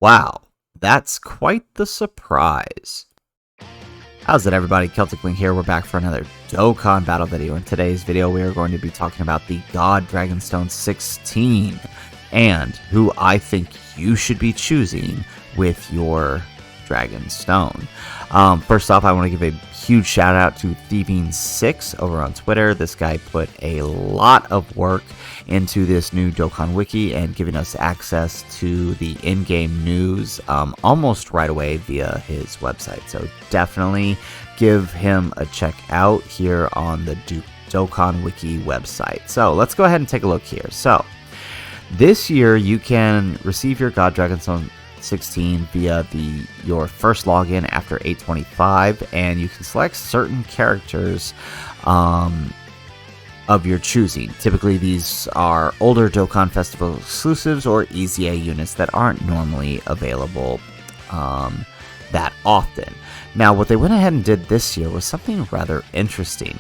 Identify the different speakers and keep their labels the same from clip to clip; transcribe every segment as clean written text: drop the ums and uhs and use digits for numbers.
Speaker 1: Wow, that's quite the surprise. How's it, everybody? Celtic Link here. We're back for another Dokkan battle video. In today's video, we are going to be talking about the God Dragonstone 16 and who I think you should be choosing with your Dragonstone. First off, I want to give a huge shout out to Thieving6 over on Twitter. This guy put a lot of work into this new Dokkan wiki and giving us access to the in-game news almost right away via his website. So definitely give him a check out here on the Dokkan wiki website. So let's go ahead and take a look here. So this year you can receive your God Dragonstone 16 via your first login after 825, and you can select certain characters of your choosing. Typically these are older Dokkan Festival exclusives or EZA units that aren't normally available that often. Now what they went ahead and did this year was something rather interesting.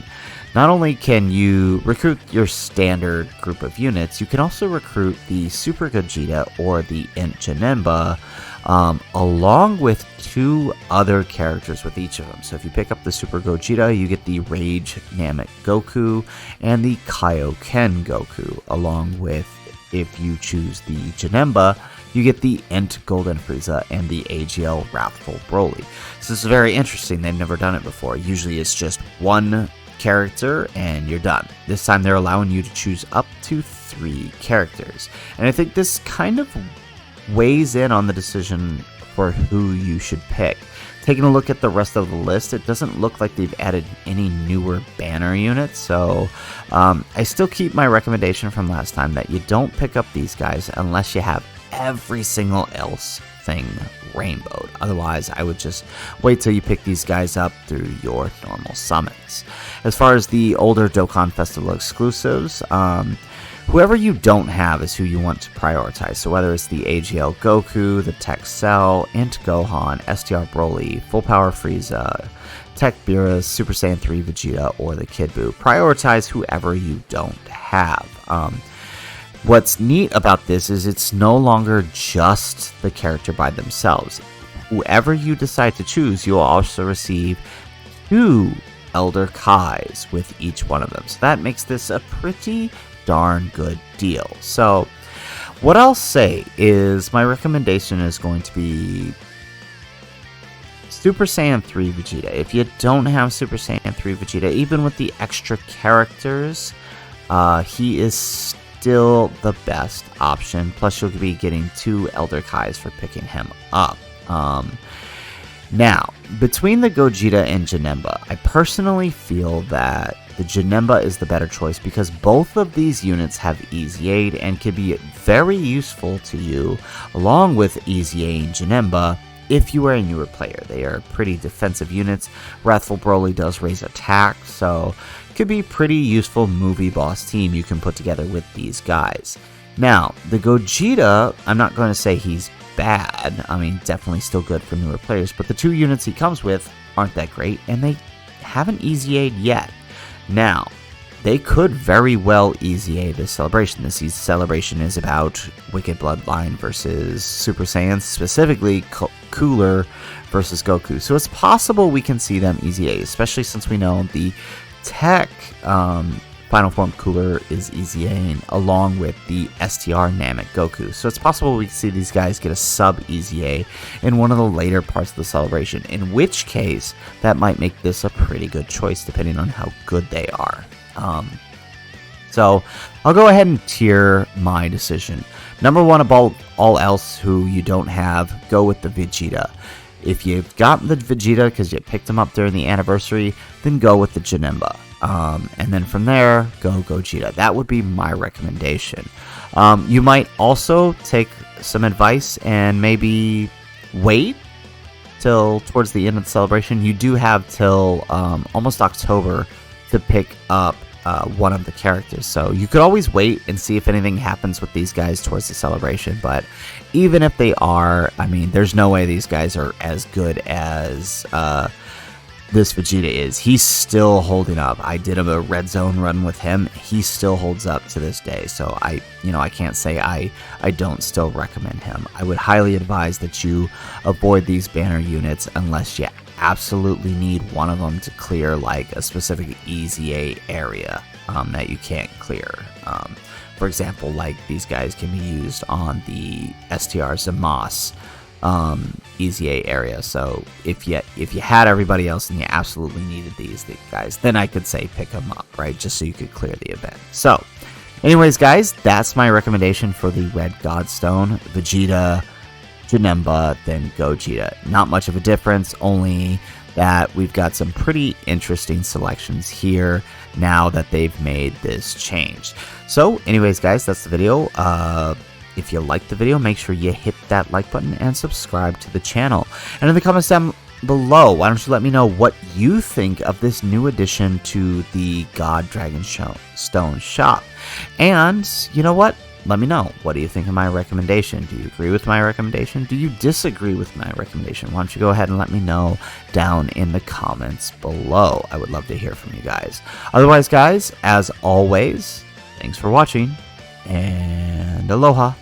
Speaker 1: Not only can you recruit your standard group of units, you can also recruit the Super Gogeta or the Int Janemba, along with two other characters with each of them. So if you pick up the Super Gogeta, you get the Rage Namek Goku and the Kaioken Goku, along with, if you choose the Janemba, you get the Int Golden Frieza and the AGL Wrathful Broly. So this is very interesting. They've never done it before. Usually it's just one character and you're done. This time they're allowing you to choose up to 3 characters, and I think this kind of weighs in on the decision for who you should pick. Taking a look at the rest of the list, it doesn't look like they've added any newer banner units, so I still keep my recommendation from last time that you don't pick up these guys unless you have every single else thing rainbowed. Otherwise, I would just wait till you pick these guys up through your normal summons. As far as the older Dokkan Festival exclusives, whoever you don't have is who you want to prioritize. So whether it's the AGL Goku, the Tech Cell, Int Gohan, STR Broly, Full Power Frieza, Tech Beerus, Super Saiyan 3 Vegeta, or the Kid Buu, prioritize whoever you don't have. What's neat about this is it's no longer just the character by themselves. Whoever you decide to choose, you'll also receive 2 Elder Kais with each one of them. So that makes this a pretty darn good deal. So what I'll say is my recommendation is going to be Super Saiyan 3 Vegeta. If you don't have Super Saiyan 3 Vegeta, even with the extra characters, he is still the best option. Plus you'll be getting 2 Elder Kais for picking him up. Now, between the Gogeta and Janemba, I personally feel that the Janemba is the better choice because both of these units have Easy Aid and can be very useful to you along with Easy Aid and Janemba if you are a newer player. They are pretty defensive units. Wrathful Broly does raise attack, so it could be pretty useful movie boss team you can put together with these guys. Now, the Gogeta, I'm not going to say he's bad. I mean, definitely still good for newer players, but the 2 units he comes with aren't that great, and they haven't Easy Aid yet. Now, they could very well Easy Aid this celebration. This celebration is about Wicked Bloodline versus Super Saiyans, specifically Cooler versus Goku. So it's possible we can see them Easy Aid, especially since we know the Tech Final Form Cooler is Easy Aid along with the STR Namek Goku. So it's possible we can see these guys get a sub Easy Aid in one of the later parts of the celebration, in which case that might make this a pretty good choice depending on how good they are. So I'll go ahead and tier my decision. Number 1 above all else who you don't have, go with the Vegeta. If you've got the Vegeta because you picked him up during the anniversary, then go with the Janemba. And then from there, go Gogeta. That would be my recommendation. You might also take some advice and maybe wait till towards the end of the celebration. You do have till almost October to pick up one of the characters. So you could always wait and see if anything happens with these guys towards the celebration. But even if they are, I mean, there's no way these guys are as good as this Vegeta is. He's still holding up. I did a red zone run with him. He still holds up to this day. So I can't say I don't still recommend him. I would highly advise that you avoid these banner units unless you absolutely need one of them to clear like a specific EZA area that you can't clear. For example, like these guys can be used on the STR Zamos EZA area. So if you had everybody else and you absolutely needed these guys, then I could say pick them up, right? Just so you could clear the event. So anyways, guys, that's my recommendation for the Red Godstone, Vegeta, Janemba, then Gogeta. Not much of a difference, only that we've got some pretty interesting selections here now that they've made this change. So anyways, guys, that's the video. If you liked the video, make sure you hit that like button and subscribe to the channel. And in the comments down below, why don't you let me know what you think of this new addition to the God Dragon Stone shop. And you know what? Let me know. What do you think of my recommendation? Do you agree with my recommendation? Do you disagree with my recommendation? Why don't you go ahead and let me know down in the comments below. I would love to hear from you guys. Otherwise, guys, as always, thanks for watching and aloha.